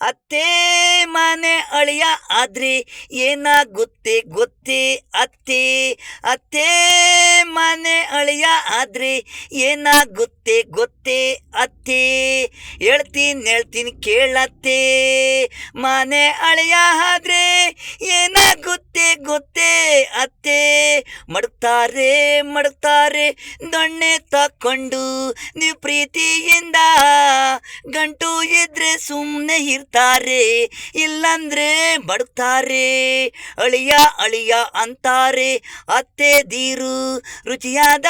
ಅತ್ತೆ ಮನೆ ಅಳಿಯ ಆದ್ರೆ ಏನಾಗುತ್ತೆ ಗೊತ್ತೇ ಅತ್ತೆ. ಅತ್ತೆ ಮನೆ ಅಳಿಯ ಆದ್ರೆ ಏನಾಗುತ್ತೆ ಗೊತ್ತೇ ಅತ್ತೆ. ಹೇಳ್ತೀನಿ ಕೇಳತ್ತೆ. ಮನೆ ಅಳಿಯ ಆದ್ರೆ ಏನಾಗುತ್ತೆ ಗೊತ್ತೇ ಅತ್ತೆ. ಮಡಗ್ತಾರೆ ದೊಣ್ಣೆ ತಕೊಂಡು ನೀವು ಪ್ರೀತಿಯಿಂದ. ಗಂಟು ಇದ್ರೆ ಸುಮ್ಮನೆ ಇರ್ತಾರೆ, ಇಲ್ಲಂದ್ರೆ ಮಡಗ್ತಾರೆ. ಅಳಿಯ ಅಂತಾರೆ ಅತ್ತೆ ದೀರು. ರುಚಿಯಾದ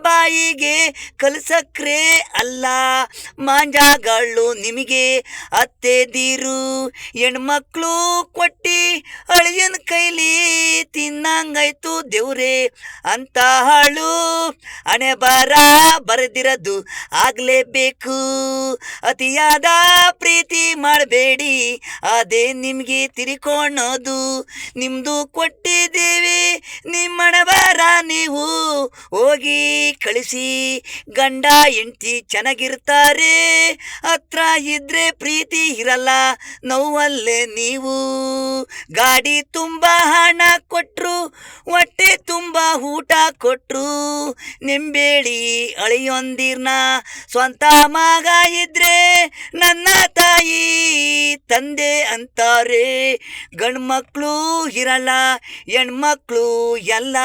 ಬಾಯಿಗೆ ಕಲ್ಸಕ್ರೆ ಅಲ್ಲ ಮಾಂಜಾಗಳು ನಿಮಗೆ ಅತ್ತೆ ದೀರು. ಹೆಣ್ಮಕ್ಳು ಕೊಟ್ಟಿ ಅಳಿಯನ ಕೈಲಿ ತಿನ್ನಂಗಾಯ್ತು ದೇವ್ರೆ ಅಂತ ಹಾಳು ಹಣೆ ಬರ ಬರೆದಿರೋದು ಆಗ್ಲೇಬೇಕು. ಅತಿಯಾದ ಪ್ರೀತಿ ಮಾಡಬೇಡಿ, ಅದೇ ನಿಮ್ಗೆ ತಿರ್ಕೊಳೋದು. ನಿಮ್ದು ಕೊಟ್ಟಿದ್ದೀವಿ ನಿಮ್ಮಣ ಬರ ನೀವು ಹೋಗಿ ಕಳಿಸಿ. ಗಂಡ ಹೆಂಡ್ತಿ ಚೆನ್ನಾಗಿರ್ತಾರೆ, ಹತ್ರ ಇದ್ರೆ ಪ್ರೀತಿ ಇರಲ್ಲ ನೋವಲ್ಲೇ ನೀವು. ಗಾಡಿ ತುಂಬ ಹಣ ಕೊಟ್ರು, ಹೊಟ್ಟೆ ತುಂಬ ಊಟ ಕೊಟ್ರು, ನಿಂಬೇಳಿ ಅಳಿಯೊಂದಿರ್ನ. ಸ್ವಂತ ಮಗ ಇದ್ರೆ ನನ್ನ ತಾಯಿ ತಂದೆ ಅಂತಾರೆ. ಗಂಡ್ಮಕ್ಳು ಇರಲ್ಲ ಹೆಣ್ಮಕ್ಳು ಎಲ್ಲ.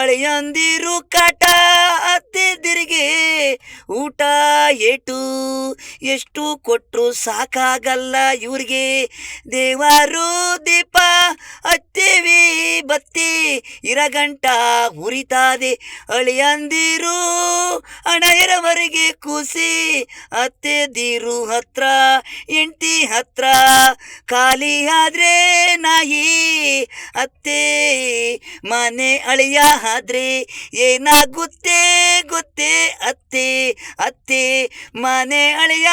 ಅಳಿಯೊಂದಿರು ಕಾಟ ಅತ್ತೆದಿರಿಗೆ ಊಟ ಏಟು. ಎಷ್ಟು ಕೊಟ್ರು ಸಾಕಾಗಲ್ಲ ಇವ್ರಿಗೆ. ದೇವರು ದೀಪ ಹಚ್ಚೇವಿ ಬತ್ತಿ ಇರಗಂಟ ಉರಿತಾದೆ. ಅಳಿಯಂದಿರು ಹಣ ಇರೋವರೆಗೆ ಕೂಸಿ ಅತ್ತೆದಿರು ಹತ್ರ ಹೆಂಡ್ತಿ ಹತ್ರ. ಖಾಲಿ ಆದ್ರೆ ನಾಯಿ ಅತ್ತೆ ಮನೆ ಅಳಿಯ ಆದ್ರೆ ಏನಾಗುತ್ತೆ ಗೊತ್ತೇ ಅತ್ತೆ. ಅತ್ತೆ ಮನೆ ಅಳಿಯ